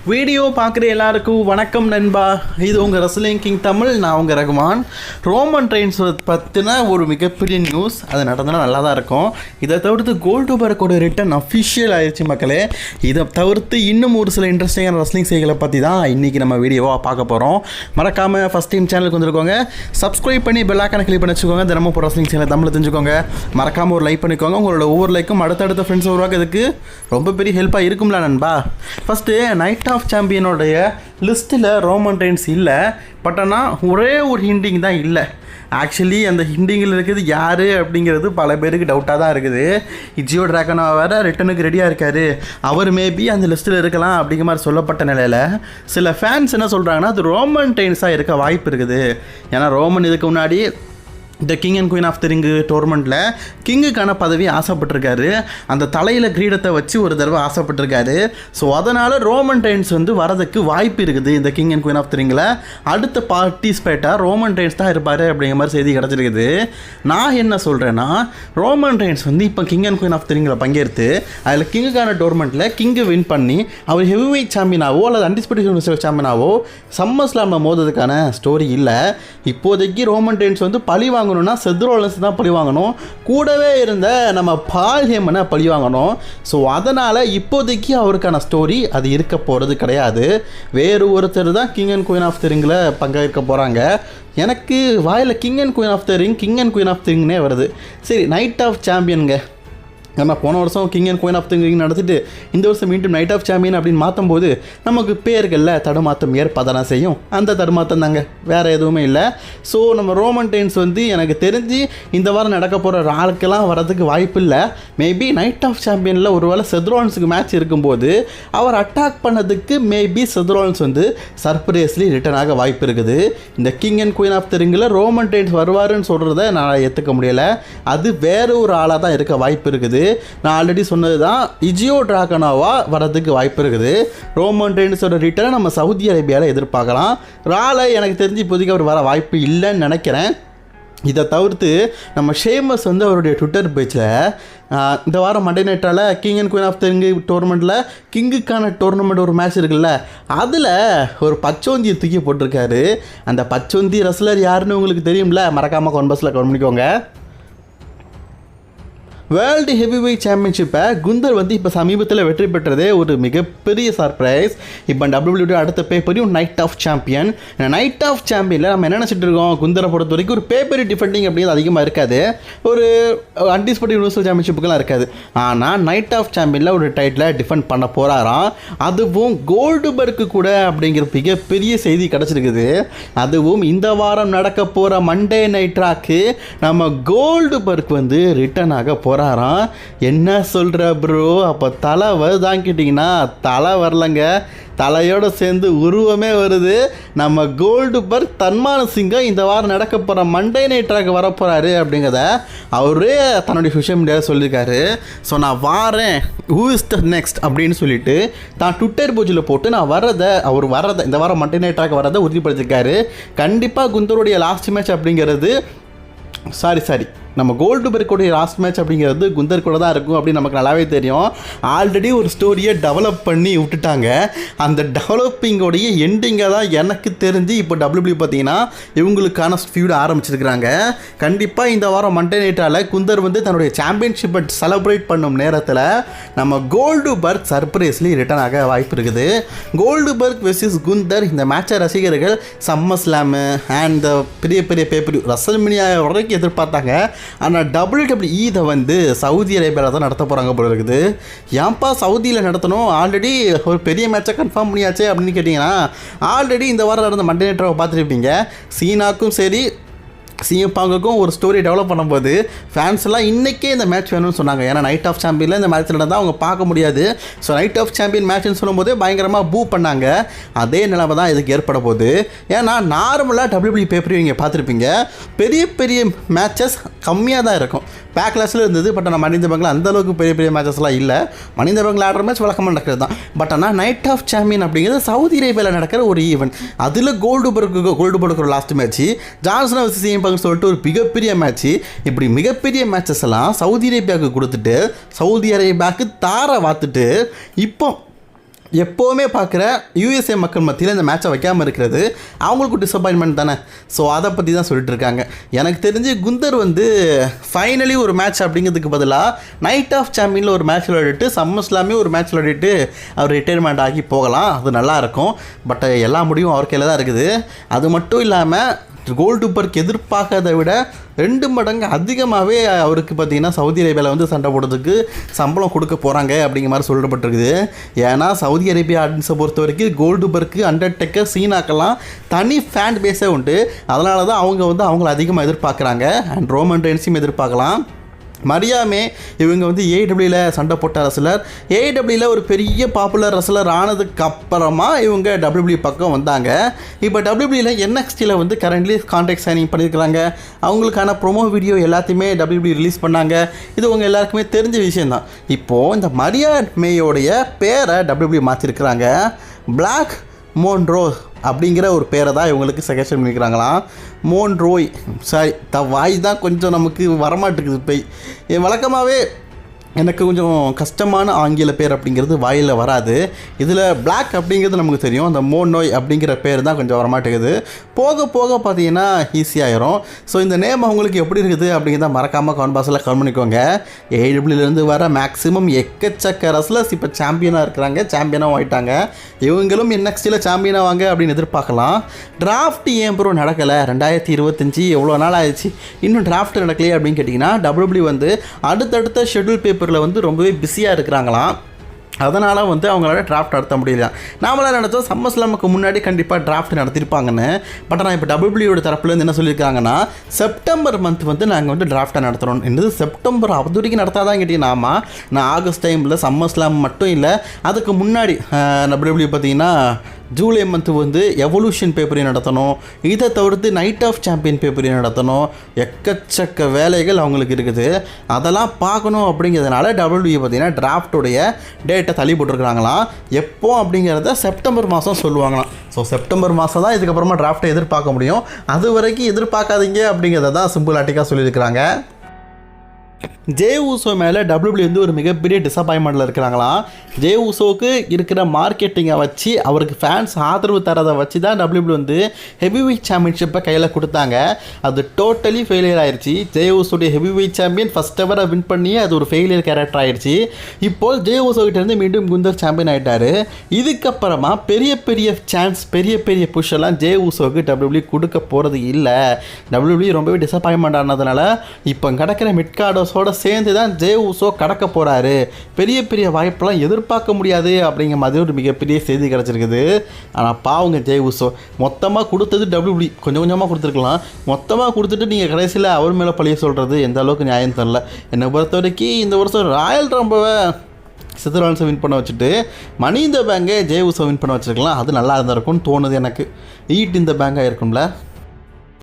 Video பார்க்குற எல்லாருக்கும் வணக்கம் நண்பா. இது உங்கள் ரெஸ்லிங் கிங் தமிழ். நான் உங்கள் ரகுமான். ரோமன் ரெயின்ஸ் பற்றின ஒரு மிகப்பெரிய நியூஸ். அது நடந்தால் நல்லா தான் இருக்கும். இதை தவிர்த்து கோல்டுபர்க்கோட ரிட்டர்ன் அஃபிஷியல் ஆயிடுச்சு மக்களே. இதை தவிர்த்து இன்னும் ஒரு சில இன்ட்ரெஸ்டிங்கான ரெஸ்லிங் செய்களை பற்றி தான் இன்றைக்கி நம்ம வீடியோவாக பார்க்க போகிறோம். மறக்காமல் ஃபஸ்ட் டைம் சேனலுக்கு வந்துருக்கோங்க. சப்ஸ்கிரைப் பண்ணி பெல்லாக்கான கிளிக் பண்ணி வச்சுக்கோங்க. தினமும் இப்போ ரெஸ்லிங் சேனல் தமிழ் தெரிஞ்சுக்கோங்க. மறக்காமல் ஒரு லைக் பண்ணிக்கோங்க. உங்களோட ஒவ்வொரு லைக்கும் அடுத்தடுத்த ஃப்ரெண்ட்ஸ் உருவாக்குறதுக்கு ரொம்ப பெரிய ஹெல்ப்பாக இருக்கும்ல நண்பா. ஃபஸ்ட்டு நைட் ஆஃப் சாம்பியனுடைய லிஸ்ட்டில் ரோமன் ரெயின்ஸ் இல்லை. பட் ஆனால் ஒரே ஒரு ஹிண்டிங் தான் இல்லை. ஆக்சுவலி அந்த ஹிண்டிங்கில் இருக்குது யார் அப்படிங்கிறது பல பேருக்கு டவுட்டாக தான் இருக்குது. இஜியோ டிராகனோ வேறு ரிட்டனுக்கு ரெடியாக இருக்கார். அவர் மேபி அந்த லிஸ்ட்டில் இருக்கலாம் அப்படிங்கிற மாதிரி சொல்லப்பட்ட நிலையில் சில ஃபேன்ஸ் என்ன சொல்கிறாங்கன்னா அது ரோமன் ரெயின்ஸாக இருக்க வாய்ப்பு இருக்குது. ஏன்னா ரோமன் இதுக்கு முன்னாடி இந்த king and queen of the ring டோர்னமெண்ட்டில் கிங்குக்கான பதவி ஆசைப்பட்டிருக்காரு. அந்த தலையில் கிரீடத்தை வச்சு ஒரு தடவை ஆசைப்பட்டிருக்காரு. ஸோ அதனால் ரோமன் ரெயின்ஸ் வரதுக்கு வாய்ப்பு இருக்குது. இந்த king and queen of the ரிங்கில் அடுத்த பார்ட்டிசிபேட்டாக ரோமன் ரெயின்ஸ் தான் இருப்பார் அப்படிங்கிற மாதிரி செய்தி கிடச்சிருக்குது. நான் என்ன சொல்கிறேன்னா ரோமன் ரெயின்ஸ் இப்போ king and queen of the ரிங்கில் பங்கேற்று அதில் கிங்குக்கான டோர்னமெண்ட்டில் கிங்கு வின் பண்ணி அவர் ஹெவி வெயிட் சாம்பியனாவோ அல்லது அன்டிஸ்பியூட்டட் சாம்பியனாவோ சம்மர் ஸ்லாமில் மோதுறதுக்கான ஸ்டோரி இல்லை. இப்போதைக்கு ரோமன் ரெயின்ஸ் பழி வாங்கணும்னா செத் ரோலன்ஸ் தான் பழி வாங்கணும். கூடவே இருந்த நம்ம பால் ஹேமனை பழி வாங்கணும். ஸோ அதனால் இப்போதைக்கு அவருக்கான ஸ்டோரி அது இருக்க போகிறது கிடையாது. வேறு ஒருத்தர் தான் king and queen of the ரிங்கில் பங்கேற்க போகிறாங்க. எனக்கு வாயில் king and queen of the ரிங்னே வருது. சரி, நைட் ஆஃப் சாம்பியனுங்க. நம்ம போன வருஷம் king and queen of the ring நடத்திட்டு இந்த வருஷம் மீண்டும் நைட் ஆஃப் சாம்பியன் அப்படின்னு மாற்றும்போது நமக்கு பேர்களில் தடுமாற்றம் ஏற்பதானே செய்யும். அந்த தடுமாற்றம் தாங்க, வேறு எதுவுமே இல்லை. ஸோ நம்ம ரோமன் ரெயின்ஸ் எனக்கு தெரிஞ்சு இந்த வாரம் நடக்க போகிற ஆளுக்கெல்லாம் வரதுக்கு வாய்ப்பு இல்லை. மேபி நைட் ஆஃப் சாம்பியனில் ஒரு வேளை செத் ரோலன்ஸுக்கு மேட்ச் இருக்கும்போது அவர் அட்டாக் பண்ணதுக்கு மேபி செத் ரோலன்ஸ் சர்ப்ரைஸ்லி ரிட்டர்ன் ஆக வாய்ப்பு இருக்குது. இந்த king and queen of the ரிங்கில் ரோமன் ரெயின்ஸ் வருவாருன்னு சொல்கிறத நான் ஏற்றுக்க முடியலை. அது வேறு ஒரு ஆளாக தான் இருக்க வாய்ப்பு இருக்குது. நான் ஆல்ரெடி சொன்னது தான், இஜியோ டிராகனோவா வரதுக்கு வாய்ப்பு இருக்குது. ரோமன் ரெயின்ஸோட ரிட்டர்னை நம்ம சவுதி அரேபியாவில் எதிர்பார்க்கலாம். ரால எனக்கு தெரிஞ்சு இப்போதைக்கு அவர் வர வாய்ப்பு இல்லைன்னு நினைக்கிறேன். இதை தவிர்த்து நம்ம ஷேமஸ் அவருடைய ட்விட்டர் பேஜில் இந்த வாரம் மண்டே நைட்டால் king and queen of the ring டோர்னமெண்ட்டில் கிங்குக்கான டோர்னமெண்ட் ஒரு மேட்ச் இருக்குல்ல, அதில் ஒரு பச்சோந்தியை தூக்கி போட்டிருக்காரு. அந்த பச்சோந்தி ரெஸ்லர் யாருன்னு உங்களுக்கு தெரியும்ல, மறக்காமல் கான்பஸில் கவுண்ட் பண்ணிக்கோங்க. வேர்ல்டு ஹெவி வெயிட் சாம்பியன்ஷிப்பை குந்தர் இப்போ சமீபத்தில் வெற்றி பெற்றதே ஒரு மிகப்பெரிய சர்ப்ரைஸ். இப்போ WWE அடுத்த பேப்பரையும் night of champion. Night of சாம்பியனில் நம்ம என்ன நினச்சிட்டு இருக்கோம், குந்தரை பொறுத்த வரைக்கும் ஒரு பேப்பரி டிஃபெண்டிங் அப்படிங்கிறது அதிகமாக இருக்காது. ஒரு அன்டிஸ்பியூட்டட் யூனிவர்சல் சாம்பியன்ஷிப்புக்கெல்லாம் இருக்காது. ஆனால் நைட் ஆஃப் சாம்பியனில் ஒரு டைட்டில் டிஃபெண்ட் பண்ண போகிறாராம். அதுவும் கோல்டுபர்க்கு கூட அப்படிங்கிற மிகப்பெரிய செய்தி கிடச்சிருக்குது. அதுவும் இந்த வாரம் நடக்க போகிற மண்டே நைட் ராக்கு நம்ம கோல்டுபர்க் ரிட்டர்ன் ஆக போகிறாராம். என்ன சொல்கிற ப்ரோ? அப்போ தலை வருதான்னு கேட்டிங்கன்னா தலை வரலங்க, தலையோடு சேர்ந்து உருவமே வருது. நம்ம கோல்டுபர்க் தன்மான சிங்கம் இந்த வாரம் நடக்க போகிற மண்டே நைட் ராக் வரப்போகிறாரு அப்படிங்கிறத அவரே தன்னுடைய சோஷியல் மீடியாவில் சொல்லியிருக்காரு. ஸோ நான் வாரேன், ஹூ இஸ் த நெக்ஸ்ட் அப்படின்னு சொல்லிட்டு தான் ட்விட்டர் பேஜில் போட்டு நான் அவர் வரதை இந்த வாரம் மண்டே நைட் ராக் வரதை உறுதிப்படுத்திருக்காரு. கண்டிப்பாக குந்தருடைய லாஸ்ட் மேட்ச் அப்படிங்கிறது சாரி நம்ம கோல்டுபர்க்குடைய லாஸ்ட் மேட்ச் அப்படிங்கிறது குந்தர் கூட தான் இருக்கும் அப்படின்னு நமக்கு நல்லாவே தெரியும். ஆல்ரெடி ஒரு ஸ்டோரியை டெவலப் பண்ணி விட்டுட்டாங்க. அந்த டெவலப்பிங்கோடைய எண்டிங்காக தான் எனக்கு தெரிஞ்சு இப்போ WWE பார்த்தீங்கன்னா இவங்களுக்கான ஃபியூட் ஆரம்பிச்சிருக்கிறாங்க. கண்டிப்பாக இந்த வாரம் மண்டே நைட்டால் குந்தர் தன்னுடைய சாம்பியன்ஷிப்பை செலிப்ரேட் பண்ணும் நேரத்தில் நம்ம கோல்டுபர்க் சர்ப்ரைஸ்லி ரிட்டர்ன் ஆக வாய்ப்பு இருக்குது. கோல்டுபர்க் வெர்சஸ் குந்தர் இந்த மேட்சை ரசிகர்கள் சம்மர் ஸ்லாமு அண்ட் பெரிய பெரிய பேப்பர் ரசல்மனியா வரைக்கும் எதிர்பார்த்தாங்க. ஆனால் WWE இதை சவுதி அரேபியாவில் தான் நடத்த போகிறாங்க போல இருக்குது. ஏன்ப்பா சவுதியில் நடத்தணும், ஆல்ரெடி ஒரு பெரிய மேட்சை கன்ஃபார்ம் பண்ணியாச்சு அப்படின்னு கேட்டிங்கன்னா, ஆல்ரெடி இந்த வாரம் நடந்த மண்டே நைட் ராவை பார்த்துருப்பீங்க. சீனாக்கும் சரி சிஎம்பாங்குக்கும் ஒரு ஸ்டோரி டெவலப் பண்ணும்போது ஃபேன்ஸ்லாம் இன்றைக்கே இந்த மேட்ச் வேணும்னு சொன்னாங்க. ஏன்னா நைட் ஆஃப் சாம்பியனில் இந்த மேட்ச் நடந்தால் அவங்க பார்க்க முடியாது. ஸோ நைட் ஆஃப் சாம்பியன் மேட்ச்னு சொல்லும்போது பயங்கரமாக பூ பண்ணாங்க. அதே நிலைமை தான் இதுக்கு ஏற்பட போகுது. ஏன்னா நார்மலாக WWE பேப்பர் நீங்கள் பார்த்துருப்பீங்க, பெரிய பெரிய மேட்சஸ் கம்மியாக தான் இருக்கும். பேக்லாஸில் இருந்தது. பட் ஆனால் மனித பேங்கில் அந்தளவுக்கு பெரிய பெரிய மேட்சஸ்லாம் இல்லை. மனித பேங்கில் ஆடுற மேட்ச் வழக்கமாக நடக்கிறது தான். பட் ஆனால் நைட் ஆஃப் சாம்பியன் அப்படிங்கிறது சவுதி அரேபியாவில் நடக்கிற ஒரு ஈவெண்ட். அதில் கோல்டுபர்க் ஒரு last match, Johnson versus CM bunk சொல்லிட்டு ஒரு மிகப்பெரிய மேட்ச்சு. இப்படி மிகப்பெரிய மேட்சஸ் எல்லாம் சவுதி அரேபியாவுக்கு கொடுத்துட்டு சவுதி அரேபியாவுக்கு தாரை வாத்துட்டு இப்போ எப்போவுமே பார்க்குற யூஎஸ்ஏ மக்கள் மத்தியில் இந்த மேட்சை வைக்காமல் இருக்கிறது அவங்களுக்கு டிசப்பாயின்மெண்ட் தானே. ஸோ அதை பற்றி தான் சொல்லிட்டு இருக்காங்க. எனக்கு தெரிஞ்சு குந்தர் வந்து ஃபைனலி ஒரு மேட்ச் அப்படிங்கிறதுக்கு பதிலாக நைட் ஆஃப் சாம்பியனில் ஒரு மேட்ச் விளையாடிட்டு சம்மர்ஸ்லாமே ஒரு மேட்ச் விளையாடிட்டு அவர் ரிட்டையர்மெண்ட் ஆகி போகலாம். அது நல்லாயிருக்கும். பட் எல்லா முடிவும் அவர் கையில் தான் இருக்குது. அது மட்டும் இல்லாமல் கோல்டுபர்க் எதிர்பார்க்கறதை விட 2 மடங்கு அதிகமாகவே அவருக்கு பார்த்திங்கன்னா சவுதி அரேபியாவில் வந்து சண்டை போடுறதுக்கு சம்பளம் கொடுக்க போகிறாங்க அப்படிங்கிற மாதிரி சொல்லப்பட்டிருக்குது. ஏன்னா சவுதி அரேபியா ஆடியன்ஸை பொறுத்த வரைக்கும் கோல்டுபர்க்கு, அண்டர்டேக்கர், சீனாக்கெல்லாம் தனி ஃபேன் பேஸே உண்டு. அதனால தான் அவங்க வந்து அவங்கள அதிகமாக எதிர்பார்க்குறாங்க. அண்ட் ரோமன் ரெயின்ஸையும் எதிர்பார்க்கலாம். மரியாமே இவங்க வந்து ஏடபிள்யூவில் சண்டை போட்ட ரசலர். ஏடபிள்யூவில் ஒரு பெரிய பாப்புலர் ரசலர் ஆனதுக்கு அப்புறமா இவங்க டபிள்யூபிள்யூ பக்கம் வந்தாங்க. இப்போ டபிள்யூபிள்யூவில் என்எக்ஸ்டியில் வந்து கரண்ட்லி கான்ட்ராக்ட் சைனிங் பண்ணியிருக்கிறாங்க. அவங்களுக்கான ப்ரோமோ வீடியோ எல்லாத்தையுமே டபிள்யூபிள்யூ ரிலீஸ் பண்ணாங்க. இது உங்கள் எல்லாருக்குமே தெரிஞ்ச விஷயந்தான். இப்போது இந்த மரியா மேயோடைய பேரை டபிள்யூபிள்யூ மாற்றிருக்கிறாங்க. பிளாக் மோன்ரோய் அப்படிங்கிற ஒரு பேரை தான் இவங்களுக்கு சஜஷன் பண்ணிக்கிறாங்களாம். மோன்ரோய் சாரி வாய் தான் கொஞ்சம் நமக்கு வரமாட்டேங்குது. இப்போ வழக்கமாகவே எனக்கு கொஞ்சம் கஷ்டமான ஆங்கில பேர் அப்படிங்கிறது வாயில் வராது. இதில் பிளாக் அப்படிங்கிறது நமக்கு தெரியும். அந்த மோனோய் அப்படிங்கிற பேர் தான் கொஞ்சம் வரமாட்டேங்குது. போக போக பார்த்தீங்கன்னா ஈஸியாகிடும். ஸோ இந்த நேம் அவங்களுக்கு எப்படி இருக்குது அப்படிங்கிறத மறக்காமல் கமெண்ட் பாக்ஸில் கமெண்ட் பண்ணிக்கோங்க. ஏடபிள்யூலேருந்து வர மேக்ஸிமம் எக்கச்சக்க ரஸ்லர்ஸ் இப்போ சாம்பியனாக இருக்கிறாங்க, சாம்பியனாகவும் ஆகிட்டாங்க. இவங்களும் என்எக்ஸ்டியில் சாம்பியனாக வாங்க அப்படின்னு எதிர்பார்க்கலாம். டிராஃப்ட் ஏன் ப்ரோ நடக்கலை? 2025 எவ்வளோ நாள் ஆயிடுச்சு, இன்னும் டிராஃப்ட் நடக்கலையே அப்படின்னு கேட்டிங்கன்னா டபிள்யூபிள்யூ வந்து அடுத்தடுத்த ஷெட்யூல் பேப்பரில் வந்து ரொம்பவே பிஸியாக இருக்கிறாங்களாம். அதனால் வந்து அவங்களால டிராஃப்ட் நடத்த முடியல. நாமளாக நினச்சோம் சம்மர்ஸ்லாமுக்கு முன்னாடி கண்டிப்பாக டிராஃப்ட் நடத்திருப்பாங்கன்னு. பட் ஆனால் இப்போ டபிள்யூபிள்யூட தரப்புலேருந்து என்ன சொல்லியிருக்காங்கன்னா செப்டம்பர் மந்த் வந்து நாங்கள் வந்து டிராஃப்டை நடத்துகிறோம். என்னது செப்டம்பர் அது வரைக்கும் நடத்தாதான் கேட்டிங்கன்னாமா, நான் ஆகஸ்ட் டைமில் சம்மர்ஸ்லாம் மட்டும் இல்லை, அதுக்கு முன்னாடி டபிள்யூபிள்யூ பார்த்தீங்கன்னா ஜூலை மந்த்து வந்து எவல்யூஷன் பேப்பரையும் நடத்தணும். இதை தவிர்த்து நைட் ஆஃப் சாம்பியன் பேப்பரையும் நடத்தணும். எக்கச்சக்க வேலைகள் அவங்களுக்கு இருக்குது. அதெல்லாம் பார்க்கணும். அப்படிங்கிறதுனால டபிள்யூபிள்யூ பார்த்தீங்கன்னா டிராஃப்டுடைய டேட்டை தள்ளி போட்டிருக்கிறாங்களாம். எப்போ அப்படிங்கிறத செப்டம்பர் மாதம் சொல்லுவாங்களாம். ஸோ செப்டம்பர் மாதம் தான் இதுக்கப்புறமா டிராஃப்டை எதிர்பார்க்க முடியும். அது வரைக்கும் எதிர்பார்க்காதீங்க அப்படிங்கிறத தான் சிம்பிளாட்டிக்காக சொல்லியிருக்கிறாங்க. ஜே ஊசோ மேலே டபிள்யூபிள்யூ வந்து ஒரு மிகப்பெரிய டிசப்பாயின்மெண்ட்டில் இருக்கிறாங்களாம். ஜே ஊசோவுக்கு இருக்கிற மார்க்கெட்டிங்கை வச்சு அவருக்கு ஃபேன்ஸ் ஆதரவு தரதை வச்சு தான் டபிள்யூபிள்யூ வந்து ஹெவி வெயிட் சாம்பியன்ஷிப்பை கையில் கொடுத்தாங்க. அது டோட்டலி ஃபெயிலியர் ஆயிடுச்சு. ஜே ஊசோடைய ஹெவி வெயிட் சாம்பியன் ஃபஸ்ட் எவரை வின் பண்ணி அது ஒரு ஃபெயிலியர் கேரக்டர் ஆயிடுச்சு. இப்போது ஜே ஊசோகிட்டேருந்து மீண்டும் குந்தர் சாம்பியன் ஆகிட்டார். இதுக்கப்புறமா பெரிய பெரிய சான்ஸ், பெரிய பெரிய புஷ் எல்லாம் ஜே ஊசோவுக்கு டபிள்யூபிள்யூ கொடுக்க போகிறது இல்லை. டபிள்யூபிள்யூ ரொம்பவே டிசப்பாயின்மெண்ட் ஆனதுனால இப்போ கிடக்கிற மிட்கார்டர்ஸோட சேர்ந்து தான் ஜே ஊசோ கடக்க போகிறாரு. பெரிய பெரிய வாய்ப்பெல்லாம் எதிர்பார்க்க முடியாது அப்படிங்கிற மாதிரி ஒரு மிகப்பெரிய செய்தி கிடச்சிருக்குது. ஆனால் பாவங்க ஜே ஊசோ மொத்தமாக கொடுத்தது டபிள்யூபிள்யூ கொஞ்சம் கொஞ்சமாக கொடுத்துருக்கலாம். மொத்தமாக கொடுத்துட்டு நீங்கள் கடைசியில் அவர் மேலே பழிய சொல்கிறது எந்த அளவுக்கு நியாயம் தெரியல. என்னை பொறுத்த வரைக்கும் இந்த வருஷம் ராயல் ரம்பவை சித்தரான்ஸை வின் பண்ண வச்சுட்டு மணி இந்த பேங்கை ஜே ஊசோ வின் பண்ண வச்சுருக்கலாம். அது நல்லா இருந்திருக்கும்னு தோணுது எனக்கு. ஈட் இந்த பேங்காக இருக்கும்ல.